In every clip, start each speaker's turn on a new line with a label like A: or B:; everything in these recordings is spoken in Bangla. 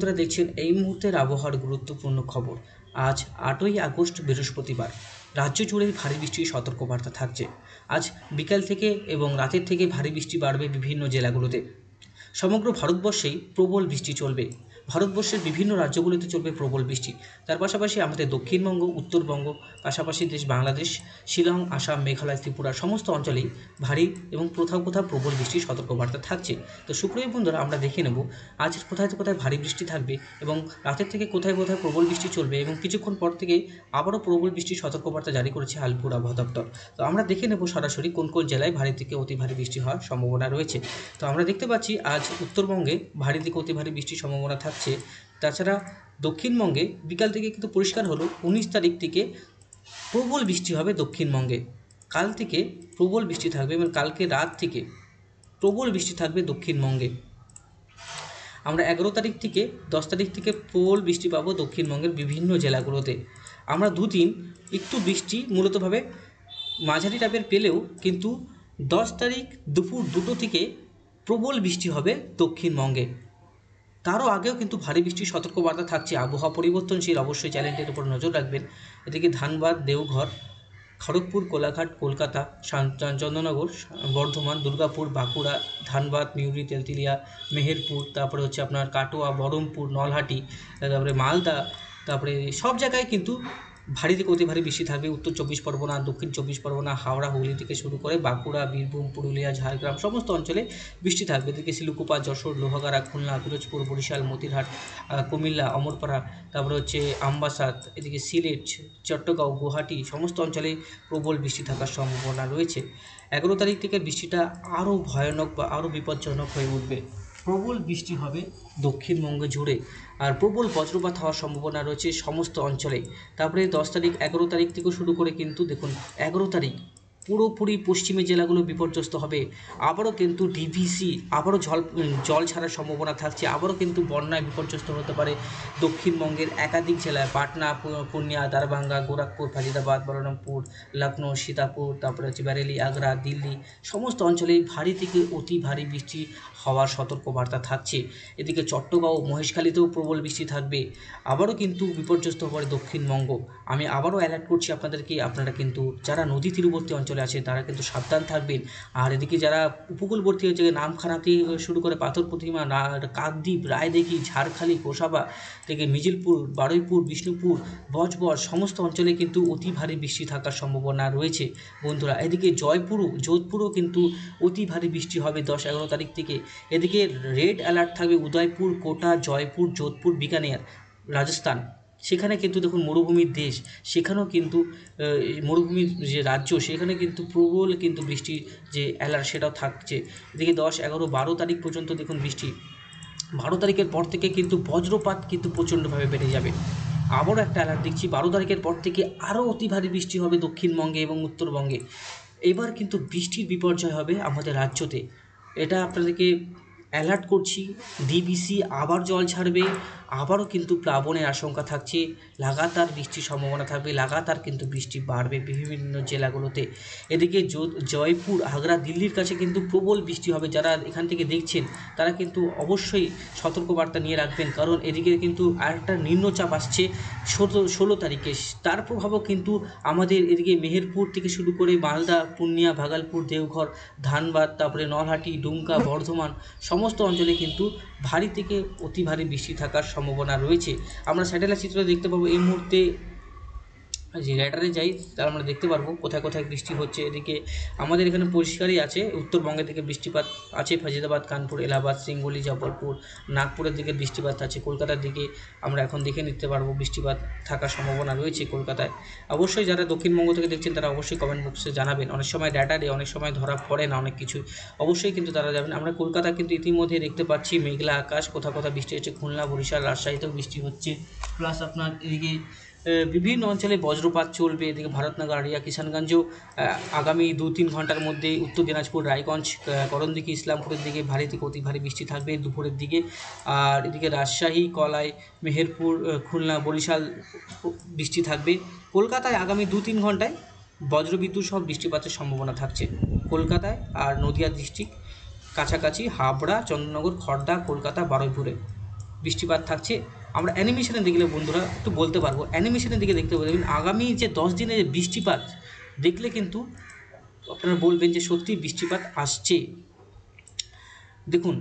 A: বন্ধুরা দেখছেন এই মুহূর্তের আবহাওয়ার গুরুত্বপূর্ণ খবর। আজ 8ই আগস্ট বৃহস্পতিবার। রাজ্য জুড়ে ভারী বৃষ্টির সতর্কবার্তা থাকছে। আজ বিকাল থেকে এবং রাতের থেকে ভারী বৃষ্টি বাড়বে বিভিন্ন জেলাগুলোতে। সমগ্র ভারতবর্ষেই প্রবল বৃষ্টি চলবে। ভারতবর্ষের বিভিন্ন রাজ্যগুলোতে চলবে প্রবল বৃষ্টি। তার পাশাপাশি আমাদের দক্ষিণবঙ্গ, উত্তরবঙ্গ, পাশাপাশি দেশ বাংলাদেশ, শিলং, আসাম, মেঘালয়, ত্রিপুরা সমস্ত অঞ্চলেই ভারী এবং কোথাও কোথাও প্রবল বৃষ্টির সতর্কবার্তা থাকছে। তো সুপ্রিয় বন্ধুরা, আমরা দেখে নেব আজ কোথায় কোথায় ভারী বৃষ্টি থাকবে এবং রাতের থেকে কোথায় কোথায় প্রবল বৃষ্টি চলবে এবং কিছুক্ষণ পর থেকে আবারও প্রবল বৃষ্টির সতর্কবার্তা জারি করেছে আলিপুর আবহাওয়া দপ্তর। তো আমরা দেখে নেব সরাসরি কোন কোন জেলায় ভারী থেকে অতি ভারী বৃষ্টি হওয়ার সম্ভাবনা রয়েছে। তো আমরা দেখতে পাচ্ছি আজ উত্তরবঙ্গে ভারী থেকে অতি ভারী বৃষ্টির সম্ভাবনা থাকছে। তাছাড়া দক্ষিণবঙ্গে বিকাল থেকে কিন্তু পরিষ্কার হলো 19 তারিখ থেকে প্রবল বৃষ্টি হবে দক্ষিণবঙ্গে। কাল থেকে প্রবল বৃষ্টি থাকবে এবং কালকে রাত থেকে প্রবল বৃষ্টি থাকবে দক্ষিণবঙ্গে। আমরা 11 তারিখ থেকে 10 তারিখ থেকে প্রবল বৃষ্টি পাবো দক্ষিণবঙ্গের বিভিন্ন জেলাগুলোতে। আমরা দুদিন একটু বৃষ্টি মূলতভাবে মাঝারি টাইপের পেলেও কিন্তু 10 তারিখ দুপুর 2টো থেকে প্রবল বৃষ্টি হবে দক্ষিণবঙ্গে। তারও আগেও কিন্তু ভারী বৃষ্টির সতর্কবার্তা থাকছে। আবহাওয়া পরিবর্তনশীল, অবশ্যই চ্যানেলটির উপর নজর রাখবেন। এদিকে ধানবাদ, দেওঘর, খড়গপুর, কোলাঘাট, কলকাতা, চন্দননগর, বর্ধমান, দুর্গাপুর, বাঁকুড়া, ধানবাদ, নিউরি, তেলতিলিয়া, মেহেরপুর, তারপরে হচ্ছে আপনার কাটোয়া, বহরমপুর, নলহাটি, তারপরে মালদা, তারপরে সব জায়গায় কিন্তু ভারী থেকে অতি ভারী বৃষ্টি থাকবে। উত্তর 24 পরগনা, দক্ষিণ 24 পরগনা, হাওড়া, হুগলি থেকে শুরু করে বাঁকুড়া, বীরভূম, পুরুলিয়া, ঝাড়গ্রাম সমস্ত অঞ্চলে বৃষ্টি থাকবে। এদিকে শিলুকুপা, যশোর, লোহাগাড়া, খুলনা, পিরোজপুর, বরিশাল, মতিরহাট, কুমিল্লা, অমরপাড়া, তারপরে হচ্ছে আমবাসাত, এদিকে সিলেট, চট্টগ্রাম, গুয়াহাটি সমস্ত অঞ্চলে প্রবল বৃষ্টি থাকার সম্ভাবনা রয়েছে। 11 তারিখ থেকে বৃষ্টিটা আরও ভয়ানক বা আরও বিপজ্জনক হয়ে উঠবে। প্রবল বৃষ্টি হবে দক্ষিণবঙ্গ জুড়ে আর প্রবল বজ্রপাত হওয়ার সম্ভাবনা রয়েছে সমস্ত অঞ্চলে। তারপরে 10 তারিখ 11 তারিখ থেকে শুরু করে কিন্তু দেখুন 11 তারিখ পুরোপুরি পশ্চিমের জেলাগুলো বিপর্যস্ত হবে। আবারও কিন্তু ডিভিসি আবারও জল ছাড়ার সম্ভাবনা থাকছে। আবারও কিন্তু বন্যায় বিপর্যস্ত হতে পারে দক্ষিণবঙ্গের একাধিক জেলায়। পাটনা, পূর্ণিয়া, দারভাঙ্গা, গোরখপুর, ফাজিদাবাদ, বহরমপুর, লখনৌ, সীতাপুর, তারপরে হচ্ছে বেরেলি, আগ্রা, দিল্লি সমস্ত অঞ্চলেই ভারী থেকে অতি ভারী বৃষ্টি হওয়ার সতর্কবার্তা থাকছে। এদিকে চট্টগ্রাম, মহেশখালীতেও প্রবল বৃষ্টি থাকবে। আবারও কিন্তু বিপর্যস্ত হতে পারে দক্ষিণবঙ্গ। আমি আবারও অ্যালার্ট করছি আপনাদেরকে, আপনারা কিন্তু যারা নদী তীরবর্তী অঞ্চলে আছে তারা কিন্তু সাবধান থাকবেন। আর এদিকে যারা উপকূলবর্তী হচ্ছে নামখানা থেকে শুরু করে পাথর প্রতিমা, কাকদ্বীপ, রায়দিঘি, ঝাড়খালি, গোসাবা থেকে মিজিলপুর, বারুইপুর, বিষ্ণুপুর, বজবজ সমস্ত অঞ্চলে কিন্তু অতি ভারী বৃষ্টি থাকার সম্ভাবনা রয়েছে বন্ধুরা। এদিকে যোধপুরও কিন্তু অতি ভারী বৃষ্টি হবে 10-11 তারিখ থেকে। এদিকে রেড অ্যালার্ট থাকবে উদয়পুর, কোটা, জয়পুর, যোধপুর, বিকানের, রাজস্থান। সেখানে কিন্তু দেখুন মরুভূমির দেশ, সেখানেও কিন্তু মরুভূমির যে রাজ্য সেখানে কিন্তু প্রবল কিন্তু বৃষ্টির যে অ্যালার্ট সেটাও থাকছে। এদিকে 10, 11, 12 তারিখ পর্যন্ত দেখুন বৃষ্টি। 12 তারিখের পর থেকে কিন্তু বজ্রপাত কিন্তু প্রচণ্ডভাবে বেড়ে যাবে। আবারও একটা অ্যালার্ট দিচ্ছি, 12 তারিখের পর থেকে আরও অতি ভারী বৃষ্টি হবে দক্ষিণবঙ্গে এবং উত্তরবঙ্গে। এবার কিন্তু বৃষ্টির বিপর্যয় হবে আমাদের রাজ্যতে, এটা আপনাদেরকে অ্যালার্ট করছি। ডিভিসি আবার জল ছাড়বে, আবারও কিন্তু প্লাবনের আশঙ্কা থাকছে। লাগাতার বৃষ্টির সম্ভাবনা থাকবে, লাগাতার কিন্তু বৃষ্টি বাড়বে বিভিন্ন জেলাগুলোতে। এদিকে জয়পুর, আগ্রা, দিল্লির কাছে কিন্তু প্রবল বৃষ্টি হবে। যারা এখান থেকে দেখছেন তারা কিন্তু অবশ্যই সতর্কবার্তা নিয়ে রাখবেন, কারণ এদিকে কিন্তু আরেকটা নিম্নচাপ আসছে 16 তারিখে। তার প্রভাবও কিন্তু আমাদের এদিকে মেহেরপুর থেকে শুরু করে মালদা, পূর্ণিয়া, ভাগলপুর, দেওঘর, ধানবাদ, তারপরে নলহাটি, ডুমকা, বর্ধমান সমস্ত অঞ্চলে কিন্তু ভারী থেকে অতি ভারী বৃষ্টি থাকার সম্ভাবনা রয়েছে। আমরা স্যাটেলাইট চিত্রে দেখতে পাবো এই মুহূর্তে। যে রেডারে যাই তার আমরা দেখতে পারবো কোথায় কোথায় বৃষ্টি হচ্ছে। এদিকে আমাদের এখানে পরিষ্কারই আছে, উত্তরবঙ্গের দিকে বৃষ্টিপাত আছে, ফাজিদাবাদ, কানপুর, এলাহাবাদ, সিঙ্গুলি, জবলপুর, নাগপুরের দিকে বৃষ্টিপাত আছে। কলকাতার দিকে আমরা এখন দেখে নিতে পারবো বৃষ্টিপাত থাকার সম্ভাবনা রয়েছে কলকাতায়। অবশ্যই যারা দক্ষিণবঙ্গ থেকে দেখছেন তারা অবশ্যই কমেন্ট বক্সে জানাবেন। অনেক সময় রেডারে অনেক সময় ধরা পড়ে না অনেক কিছু, অবশ্যই কিন্তু তারা যাবেন। আমরা কলকাতা কিন্তু ইতিমধ্যে দেখতে পাচ্ছি মেঘলা আকাশ, কোথাও কোথাও বৃষ্টি হচ্ছে। খুলনা, বরিশাল, রাজশাহীতেও বৃষ্টি হচ্ছে। প্লাস আপনার এদিকে বিভিন্ন অঞ্চলে বজ্রপাত চলবে। এদিকে ভারতনগর, আড়িয়া, কিষানগঞ্জেও আগামী 2-3 ঘন্টার মধ্যে, উত্তর দিনাজপুর, রায়গঞ্জ, করণদিঘি, ইসলামপুরের দিকে ভারী থেকে অতি ভারী বৃষ্টি থাকবে দুপুরের দিকে। আর এদিকে রাজশাহী, কলাই, মেহেরপুর, খুলনা, বরিশাল বৃষ্টি থাকবে। কলকাতায় আগামী 2-3 ঘন্টায় বজ্রবিদ্যুৎ সহ বৃষ্টিপাতের সম্ভাবনা থাকছে কলকাতায় আর নদিয়া ডিস্ট্রিক্ট কাছাকাছি, হাবড়া, চন্দননগর, খড়দা, কলকাতা, বারুইপুরে। বৃষ্টিপাত থাকছে। আমরা অ্যানিমেশনের দিকে বন্ধুরা একটু বলতে পারবো, অ্যানিমেশনের দিকে দেখতে পারবেন আগামী যে 10 দিনের যে বৃষ্টিপাত দেখলে কিন্তু আপনারা বলবেন যে সত্যি বৃষ্টিপাত আসছে। দেখুন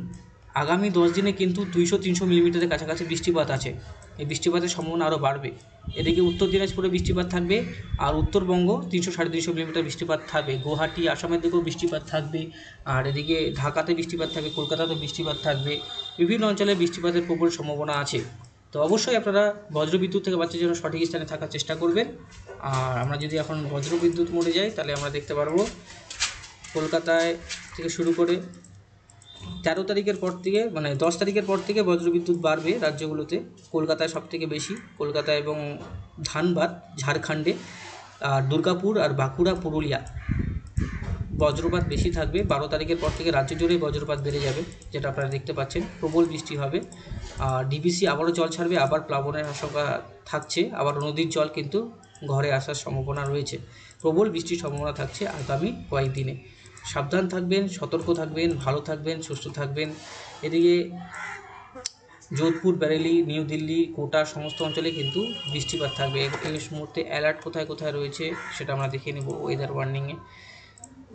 A: আগামী 10 দিনে কিন্তু 200-300 মিলিমিটারের কাছাকাছি বৃষ্টিপাত আছে। এই বৃষ্টিপাতের সম্ভাবনা আরও বাড়বে। এদিকে উত্তর দিনাজপুরে বৃষ্টিপাত থাকবে, আর উত্তরবঙ্গ 300-350 মিলিমিটার বৃষ্টিপাত থাকবে। গুয়াহাটি আসামের দিকেও বৃষ্টিপাত থাকবে, আর এদিকে ঢাকাতে বৃষ্টিপাত থাকবে, কলকাতাতেও বৃষ্টিপাত থাকবে। বিভিন্ন অঞ্চলে বৃষ্টিপাতের প্রবল সম্ভাবনা আছে। তো অবশ্যই আপনারা বজ্রবিদ্যুৎ থেকে বাঁচার জন্য সঠিক স্থানে থাকার চেষ্টা করবেন। আর আমরা যদি এখন বজ্রবিদ্যুৎ মোডে যাই তাহলে আমরা দেখতে পারবো কলকাতায় থেকে শুরু করে 13 তারিখের পর থেকে, মানে 10 তারিখের পর থেকে বজ্রবিদ্যুৎ বাড়বে রাজ্যগুলোতে। কলকাতায় সবথেকে বেশি, কলকাতা এবং ধানবাদ ঝাড়খণ্ডে, আর দুর্গাপুর আর বাঁকুড়া পুরুলিয়া বজ্রপাত বেশি থাকবে। 12 তারিখের পর থেকে রাজ্য জুড়েই বজ্রপাত বেড়ে যাবে, যেটা আপনারা দেখতে পাচ্ছেন। প্রবল বৃষ্টি হবে, আর ডিবিসি আবারও জল ছাড়বে, আবার প্লাবনের আশঙ্কা থাকছে, আবার নদীর জল কিন্তু ঘরে আসার সম্ভাবনা রয়েছে। প্রবল বৃষ্টির সম্ভাবনা থাকছে আগামী কয়েকদিনে। সাবধান থাকবেন, সতর্ক থাকবেন, ভালো থাকবেন, সুস্থ থাকবেন। এদিকে যোধপুর, বেরেলি, নিউ দিল্লি, কোটা সমস্ত অঞ্চলে কিন্তু বৃষ্টিপাত থাকবে। এই মুহূর্তে অ্যালার্ট কোথায় কোথায় রয়েছে সেটা আমরা দেখে নেব।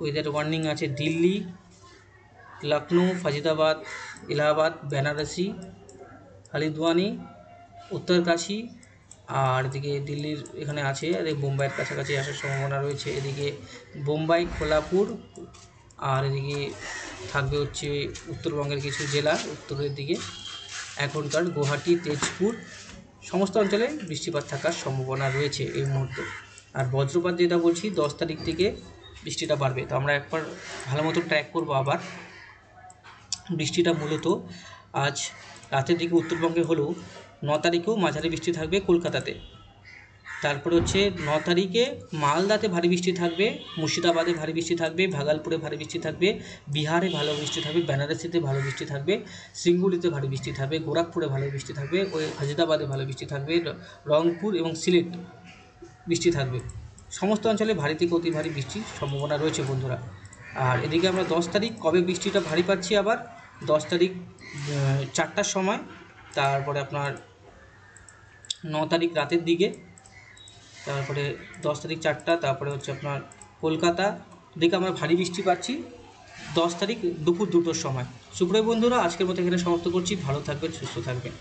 A: ওয়েদার ওয়ার্নিং আছে দিল্লি, লখনৌ, ফাজিদাবাদ, এলাহাবাদ, বেনারসি, হলদওয়ানি, উত্তরকাশী, আর এদিকে দিল্লির এখানে আছে, এদিকে বোম্বাইয়ের কাছাকাছি আসার সম্ভাবনা রয়েছে। এদিকে বোম্বাই, কোলাপুর, আর এদিকে থাকবে হচ্ছে উত্তরবঙ্গের কিছু জেলা উত্তরের দিকে, এখনকার গুয়াহাটি, তেজপুর সমস্ত অঞ্চলে বৃষ্টিপাত থাকার সম্ভাবনা রয়েছে এই মুহূর্তে। আর বজ্রপাত যেটা বলছি 10 তারিখ থেকে বৃষ্টিটা বাড়বে। তো আমরা একবার ভালো মতো ট্র্যাক করবো আবার। বৃষ্টিটা মূলত আজ রাতের দিকে উত্তরবঙ্গে হলেও 9 তারিখেও মাঝারি বৃষ্টি থাকবে কলকাতাতে। তারপরে হচ্ছে 9 তারিখে মালদাতে ভারী বৃষ্টি থাকবে, মুর্শিদাবাদে ভারী বৃষ্টি থাকবে, ভাগলপুরে ভারী বৃষ্টি থাকবে, বিহারে ভালো বৃষ্টি থাকবে, বেনারসিতে ভালো বৃষ্টি থাকবে, সিঙ্গুলিতে ভারী বৃষ্টি থাকবে, গোরখপুরে ভালো বৃষ্টি থাকবে, ওই ফাজিদাবাদে ভালো বৃষ্টি থাকবে, রংপুর এবং সিলেট বৃষ্টি থাকবে। সমস্ত অঞ্চলে ভারী থেকে অতি ভারী বৃষ্টির সম্ভাবনা রয়েছে বন্ধুরা। আর এদিকে আমরা 10 তারিখ কবে বৃষ্টিটা ভারী পাচ্ছি, আবার 10 তারিখ 4টার সময়, তারপরে আপনার 9 তারিখ রাতের দিকে, তারপরে 10 তারিখ 4টা, তারপরে হচ্ছে আপনার কলকাতা দিকে আমরা ভারী বৃষ্টি পাচ্ছি 10 তারিখ দুপুর 2টোর সময়। সুপ্রিয় বন্ধুরা, আজকের মতো এখানে সমাপ্ত করছি। ভালো থাকবেন, সুস্থ থাকবেন।